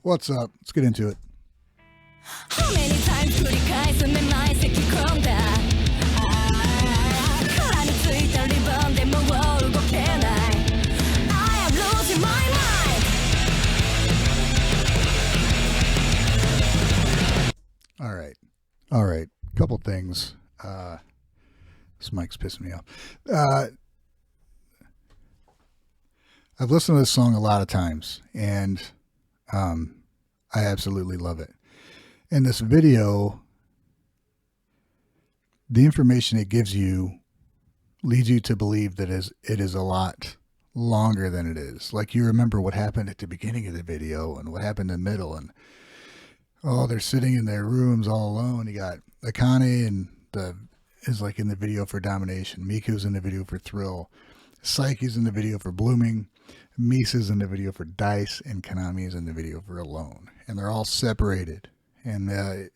What's up? Let's get into it. How many times繰り返すめまい咳込んだ殻についたリボンでもう動けない I am losing my mind. All right. Couple things. This mic's pissing me off. I've listened to this song a lot of times, and I absolutely love it. In this video, the information it gives you leads you to believe that it is a lot longer than it is. Like, you remember what happened at the beginning of the video and what happened in the middle, and they're sitting in their rooms all alone. You got Akane and is like in the video for Domination. Miku's in the video for Thrill. Psyche's in the video for Blooming. Misa's in the video for Dice, and Konami's in the video for Alone. And they're all separated. And,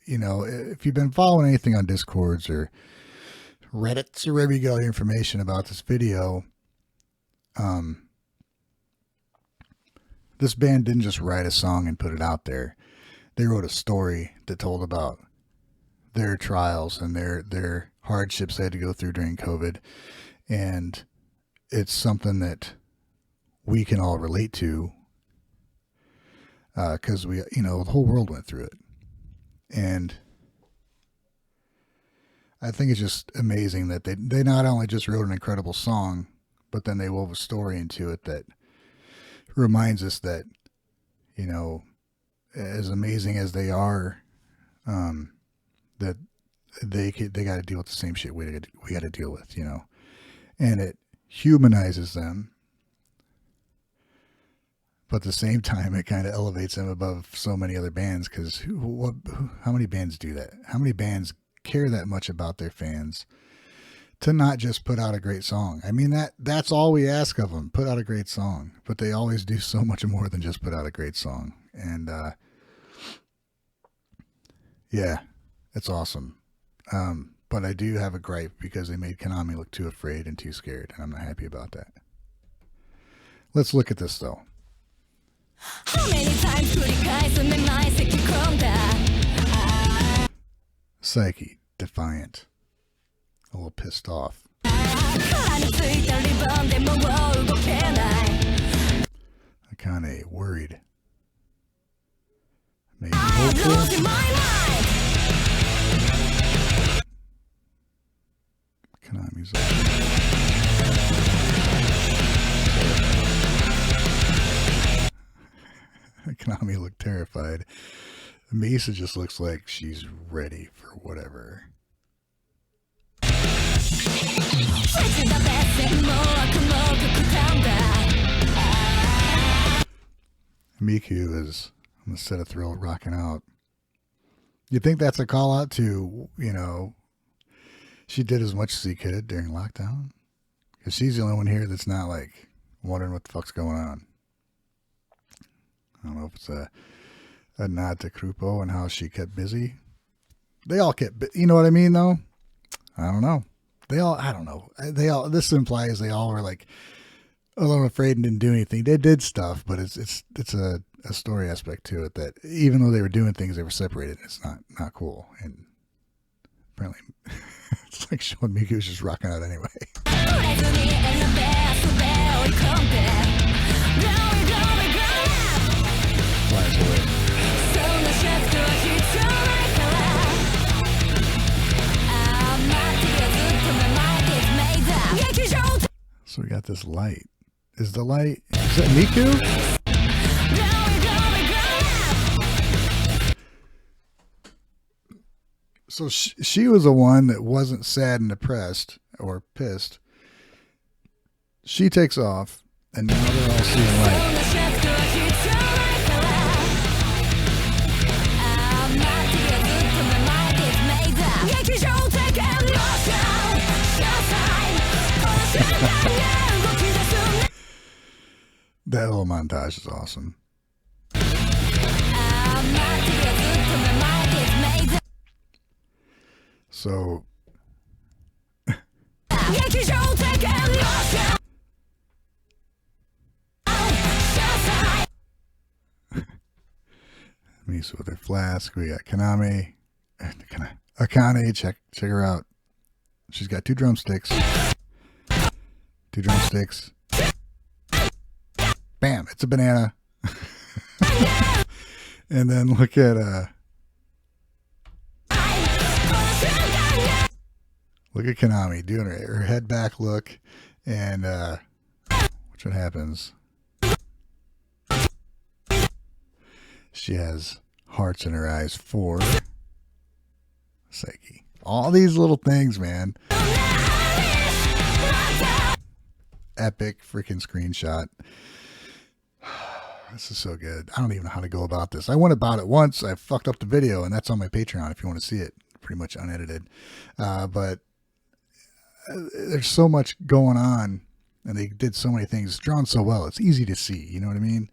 if you've been following anything on Discords or Reddits or wherever you get all the information about this video, this band didn't just write a song and put it out there. They wrote a story that told about their trials and their hardships they had to go through during COVID. And it's something that we can all relate to because the whole world went through it. And I think it's just amazing that they not only just wrote an incredible song, but then they wove a story into it that reminds us that, as amazing as they are, that they got to deal with the same shit we got to deal with, and it humanizes them. But at the same time, it kind of elevates them above so many other bands, because how many bands do that? How many bands care that much about their fans to not just put out a great song? I mean, that's all we ask of them, put out a great song. But they always do so much more than just put out a great song. And yeah, it's awesome. But I do have a gripe because they made Konami look too afraid and too scared, and I'm not happy about that. Let's look at this, though. How many times繰り返すめまい咳込んだ Psyche, defiant, a little pissed off. 殻についたリボンでもう動けない Akane, worried. Maybe I am hopeful. losing my mind. Konami's Konami looked terrified. Misa just looks like she's ready for whatever. Miku is on the set of Thrill rocking out. You think that's a call out to, she did as much as she could during lockdown? Because she's the only one here that's not like wondering what the fuck's going on. I don't know if it's a nod to Krupo and how she kept busy. They all kept, you know what I mean, though? I don't know. I don't know. This implies they all were like a little afraid and didn't do anything. They did stuff, but it's a story aspect to it that even though they were doing things, they were separated. It's not cool. And apparently it's like showing Miku's just rocking out anyway. Flies away. So we got this light. Is that Miku? So she was the one that wasn't sad and depressed or pissed. She takes off, and now they're all seeing light. That little montage is awesome. So Miso with her flask. We got Kaname. Akane, check her out. She's got 2 drumsticks. 2 drumsticks. Bam! It's a banana. And then look at Kaname doing her head back look, and watch what happens. She has hearts in her eyes for Psyche. All these little things, man. Epic freaking screenshot. This is so good. I don't even know how to go about this. I went about it once. I fucked up the video, and that's on my Patreon if you want to see it. Pretty much unedited. But there's so much going on, and they did so many things. It's drawn so well. It's easy to see. You know what I mean?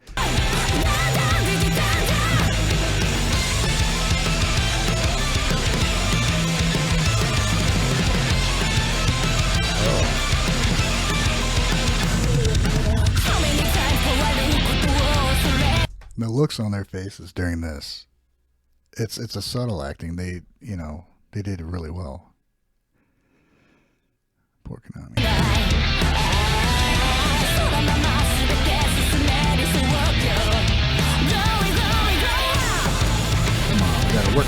The looks on their faces during this, it's a subtle acting. They did it really well. Poor Konami. Come on, we gotta work.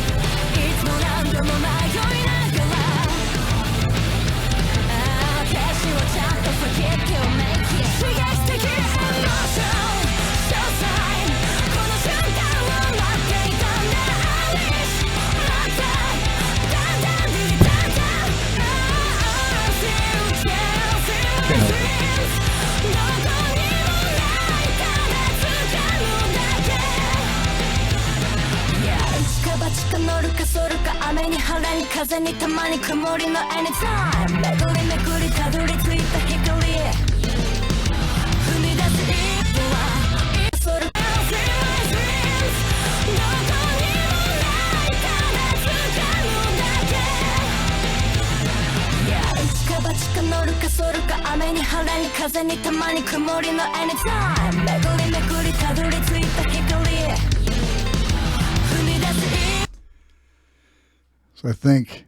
So I think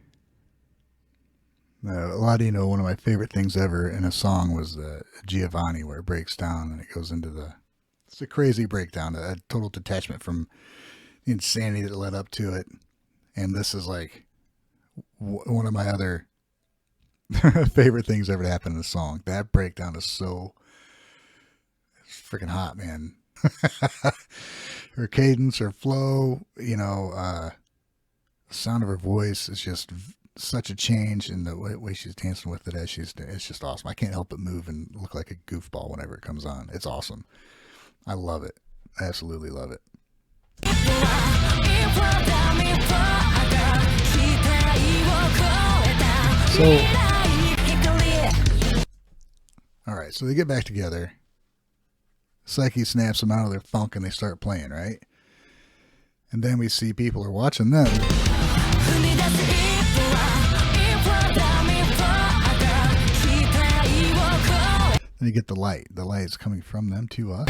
a lot of one of my favorite things ever in a song was Giovanni, where it breaks down and it goes into it's a crazy breakdown, a total detachment from the insanity that led up to it. And this is like one of my other favorite things ever to happen in a song. That breakdown is so freaking hot, man. Her cadence, her flow, the sound of her voice is just such a change in the way she's dancing with it it's just awesome. I can't help but move and look like a goofball whenever it comes on. It's awesome. I love it. I absolutely love it. So, all right, so they get back together. Psyche snaps them out of their funk and they start playing, right? And then we see people are watching them. Then you get the light. The light is coming from them to us.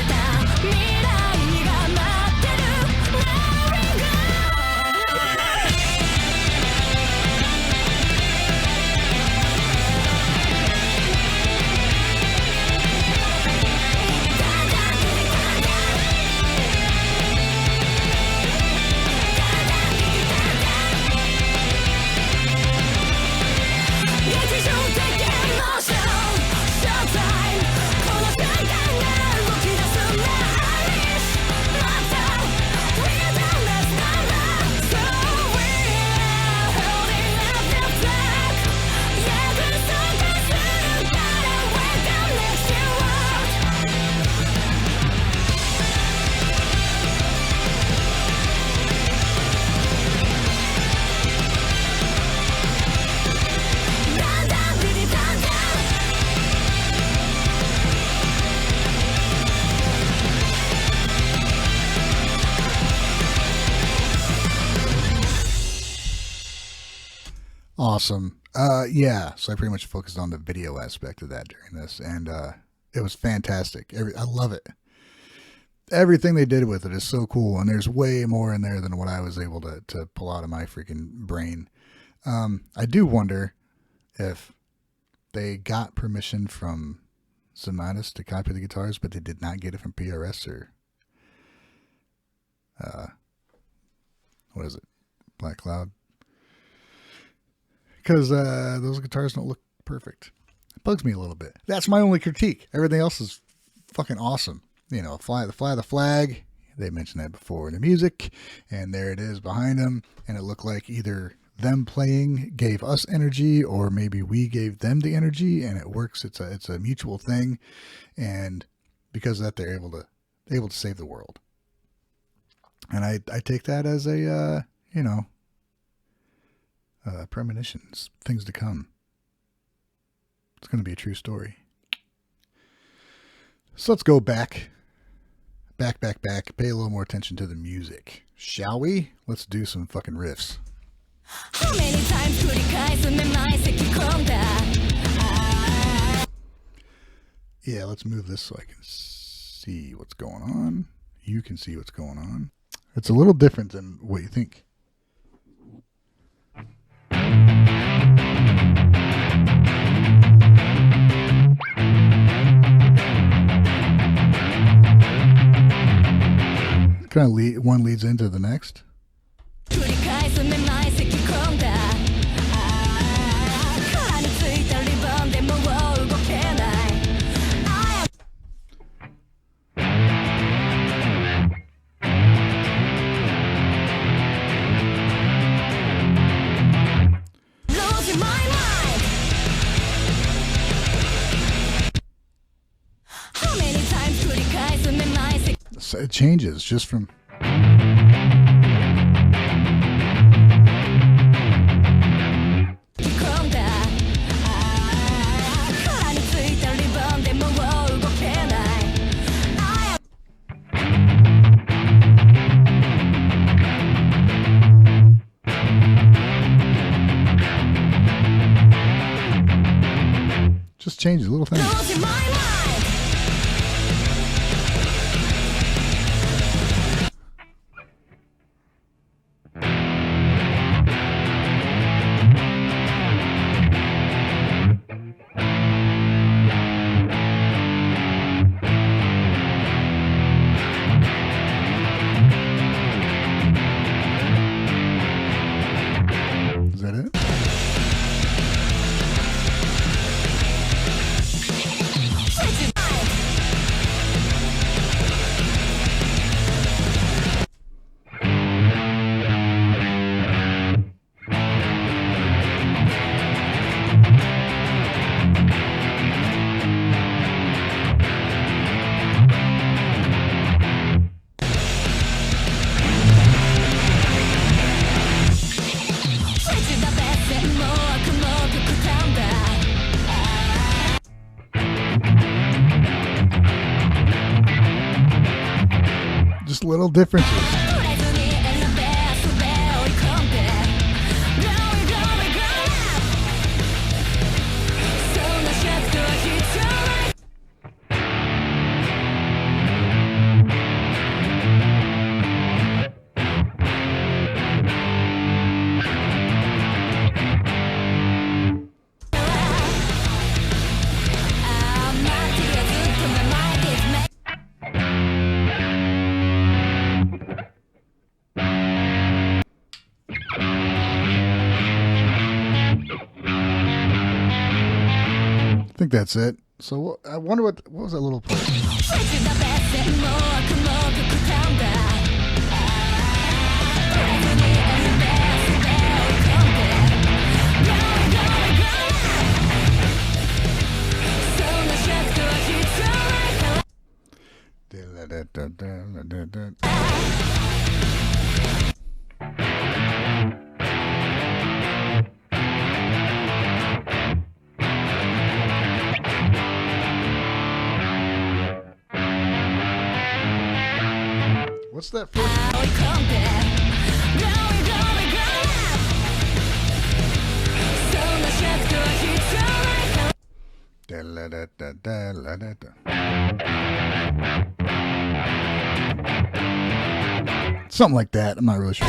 Awesome. Yeah, so I pretty much focused on the video aspect of that during this, and it was fantastic. I love it. everything they did with it is so cool, and there's way more in there than what I was able to pull out of my freaking brain. I do wonder if they got permission from Zematis to copy the guitars, but they did not get it from PRS or what is it, Black Cloud, because those guitars don't look perfect. It bugs me a little bit. That's my only critique. Everything else is fucking awesome. You know, fly the flag. They mentioned that before in the music, and there it is behind them, and it looked like either them playing gave us energy, or maybe we gave them the energy, and it works. It's a mutual thing, and because of that, they're able to save the world. And I take that as a premonitions, things to come. It's going to be a true story. So let's go back. Pay a little more attention to the music, shall we? Let's do some fucking riffs. How many times could it guys and my Yeah, let's move this so I can see what's going on. You can see what's going on. It's a little different than what you think. Kind of one leads into the next. So it changes just from just changes little things. Is that it? Just little differences. I think that's it. So I wonder what was that little part? What's that for? Something like that. I'm not really sure.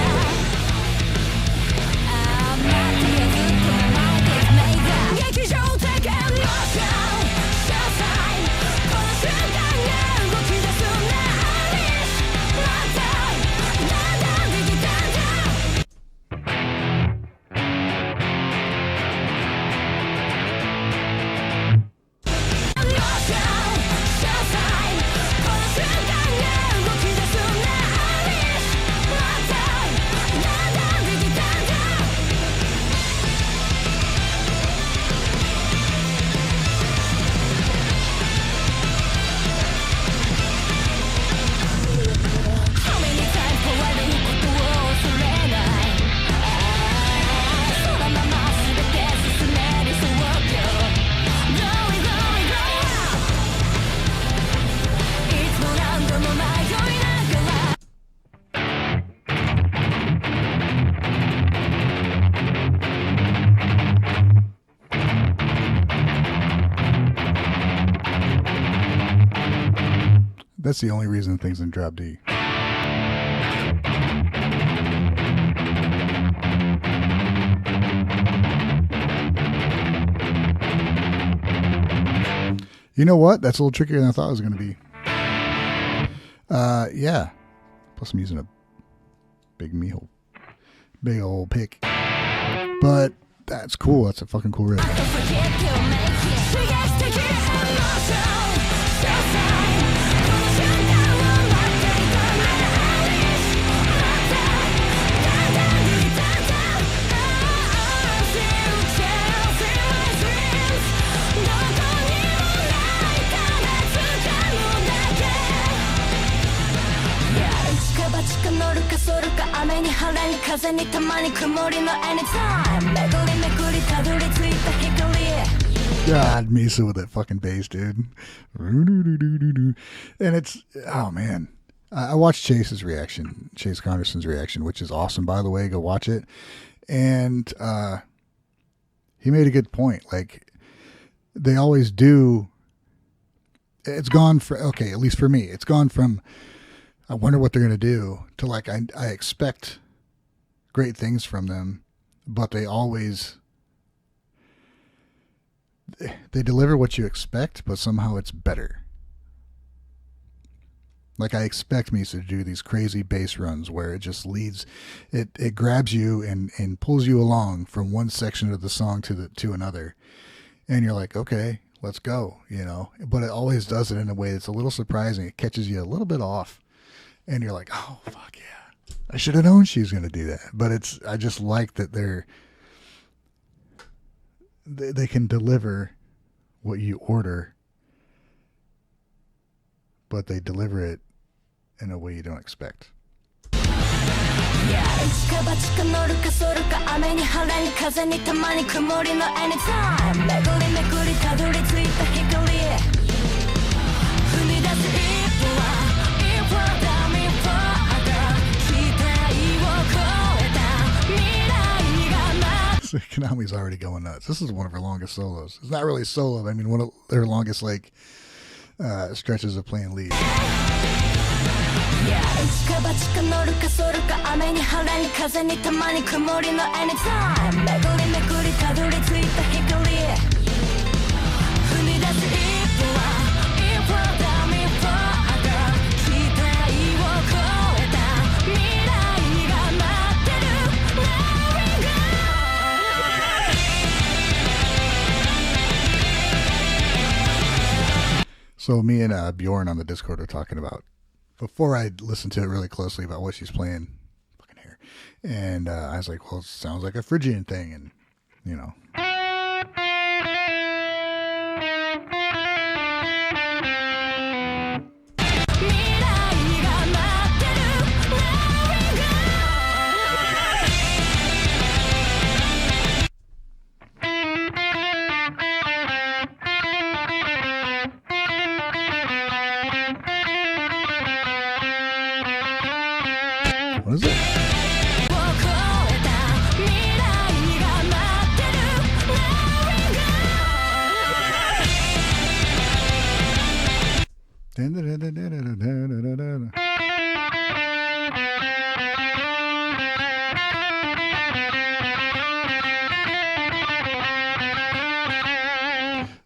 That's the only reason things in drop D. You know what? That's a little trickier than I thought it was going to be. Yeah. Plus I'm using a big old pick. But that's cool. That's a fucking cool riff. God, Misa with that fucking bass, dude. And it's, oh man. I watched Chase Conderson's reaction, which is awesome, by the way. Go watch it. And he made a good point. Like, they always do. It's gone for, okay, at least for me, it's gone from, I wonder what they're going to do, to like, I expect great things from them, but they always, they deliver what you expect, but somehow it's better. Like, I expect Misa to do these crazy bass runs where it just leads, it grabs you and pulls you along from one section of the song to another. And you're like, okay, let's go, you know. But it always does it in a way that's a little surprising. It catches you a little bit off. And you're like, oh, fuck yeah. I should have known she was going to do that. But I just like that they can deliver what you order, but they deliver it in a way you don't expect. Konami's already going nuts. This is one of her longest solos. It's not really a solo. I mean, one of their longest like stretches of playing lead. So me and Bjorn on the Discord are talking about, before I listened to it really closely, about what she's playing. Fucking hair. And I was like, well, it sounds like a Phrygian thing. And, you know. What is it?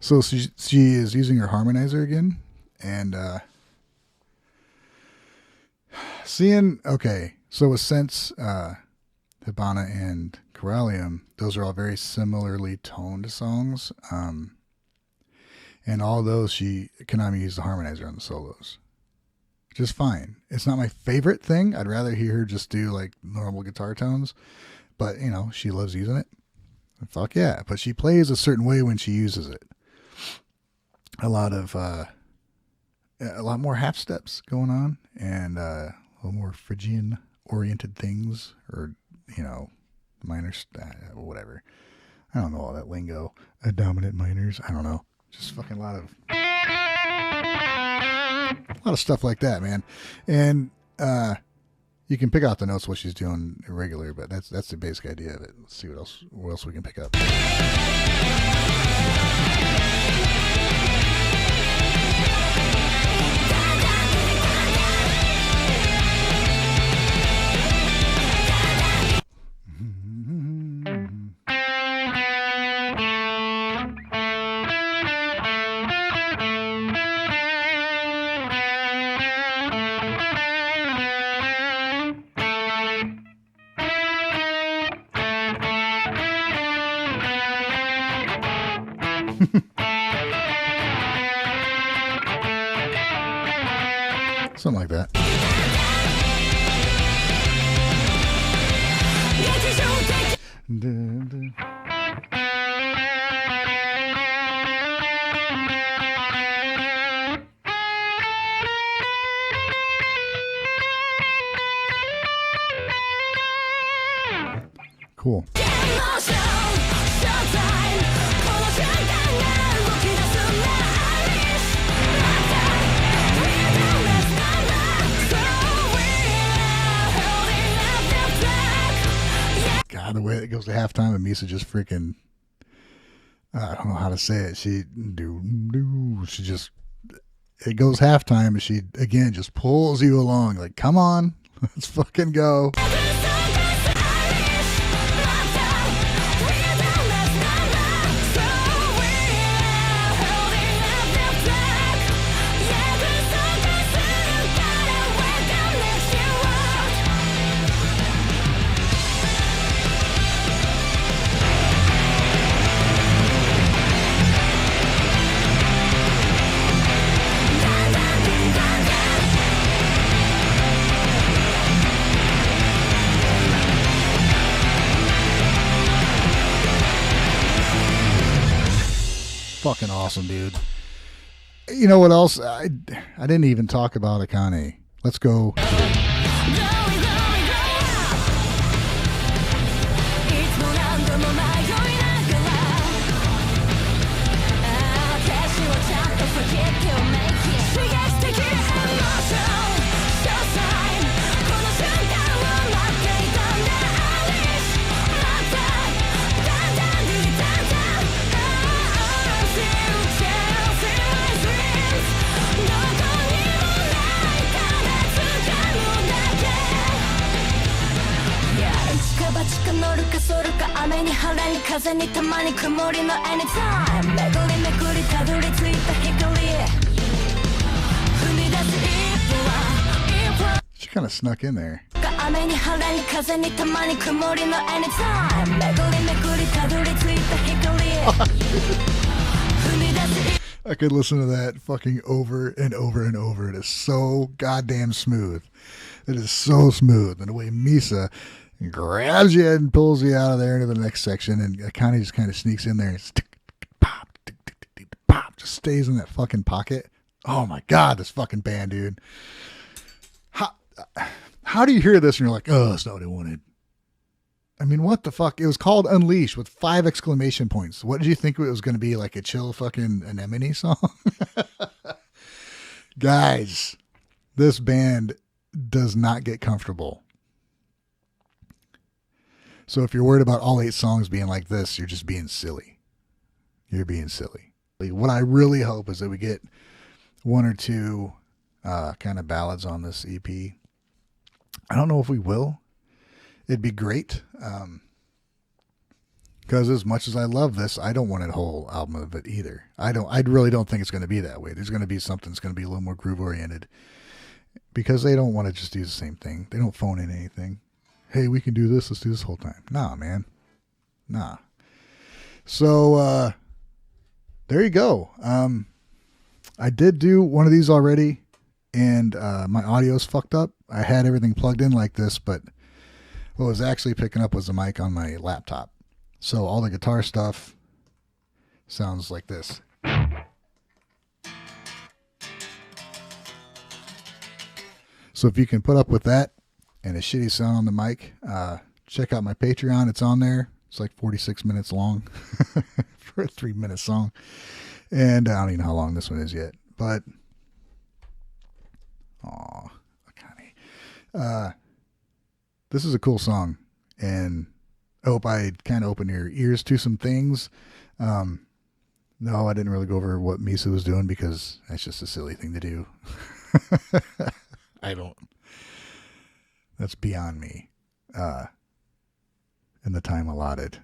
So she is using her harmonizer again, and seeing, okay, so with Sense, Hibana, and Corellium, those are all very similarly toned songs. And all those, Konami used the harmonizer on the solos. Just fine. It's not my favorite thing. I'd rather hear her just do like normal guitar tones, but you know, she loves using it. Fuck yeah. But she plays a certain way when she uses it. A lot more half steps going on, and a little more Phrygian oriented things, or, you know, minor, whatever. I don't know all that lingo. Dominant minors. I don't know. Just fucking a lot of stuff like that, man. And you can pick out the notes what she's doing irregular, but that's the basic idea of it. Let's see what else we can pick up. Something like that. Cool. God, the way it goes to halftime, and Misa just freaking, I don't know how to say it. It goes halftime, and she, again, just pulls you along. Like, come on, let's fucking go. Fucking awesome, dude. You know what else? I didn't even talk about Akane. Let's go. She kind of snuck in there. I could listen to that fucking over and over and over. It is so goddamn smooth. It is so smooth. And the way Misa grabs you and pulls you out of there into the next section, and Akane just kind of sneaks in there and just stays in that fucking pocket. Oh my god, this fucking band, dude. How do you hear this and you're like, oh, that's not what I wanted? I mean, what the fuck? It was called Unleash with 5 exclamation points. What did you think it was going to be, like a chill fucking anemone song? Guys, this band does not get comfortable. So if you're worried about all 8 songs being like this, you're just being silly. You're being silly. What I really hope is that we get 1 or 2 kind of ballads on this EP. I don't know if we will. It'd be great. Because as much as I love this, I don't want a whole album of it either. I really don't think it's going to be that way. There's going to be something that's going to be a little more groove oriented, because they don't want to just do the same thing. They don't phone in anything. Hey, we can do this. Let's do this whole time. Nah, man. Nah. So there you go. I did do one of these already, and my audio's fucked up. I had everything plugged in like this, but what was actually picking up was the mic on my laptop. So all the guitar stuff sounds like this. So if you can put up with that and a shitty sound on the mic, check out my Patreon. It's on there. It's like 46 minutes long for a 3-minute song. And I don't even know how long this one is yet. But, this is a cool song. And I hope I kind of opened your ears to some things. No, I didn't really go over what Misa was doing because that's just a silly thing to do. That's beyond me in the time allotted.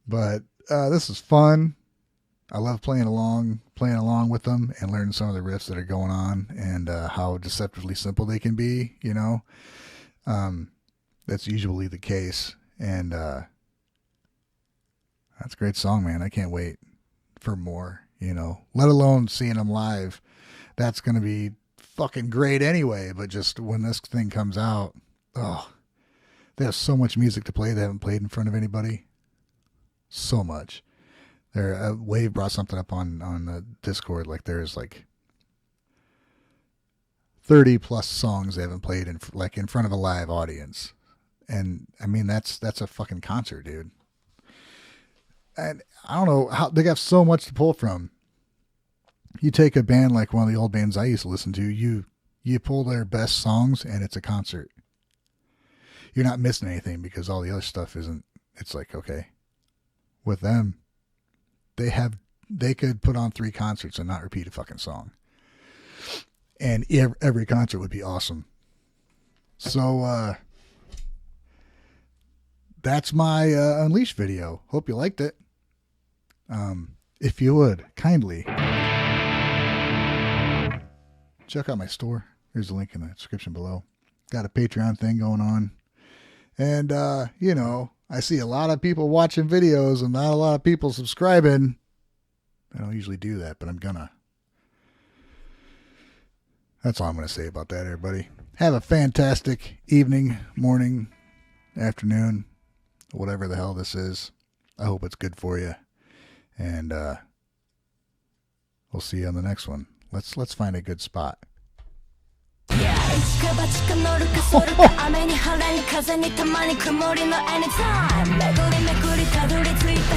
But this is fun. I love playing along with them and learning some of the riffs that are going on and how deceptively simple they can be, you know. That's usually the case. And that's a great song, man. I can't wait for more, you know, let alone seeing them live. That's going to be fucking great anyway. But just when this thing comes out, oh, they have so much music to play they haven't played in front of anybody. So much. Wave brought something up on the Discord. Like there's like 30 plus songs they haven't played in front of a live audience. And I mean, that's a fucking concert, dude. And I don't know how they got so much to pull from. You take a band like one of the old bands I used to listen to, you pull their best songs and it's a concert. You're not missing anything because all the other stuff isn't. It's like, okay, with them, they could put on 3 concerts and not repeat a fucking song. And every concert would be awesome. So, that's my Unleashed video. Hope you liked it. If you would, kindly check out my store. There's a link in the description below. Got a Patreon thing going on. And, you know, I see a lot of people watching videos and not a lot of people subscribing. I don't usually do that, but I'm gonna. That's all I'm going to say about that, everybody. Have a fantastic evening, morning, afternoon, whatever the hell this is. I hope it's good for you. And we'll see you on the next one. Let's find a good spot. 一か八か乗るかそるか雨に晴れに風にたまに曇りの anytime 巡り巡りたどり着いた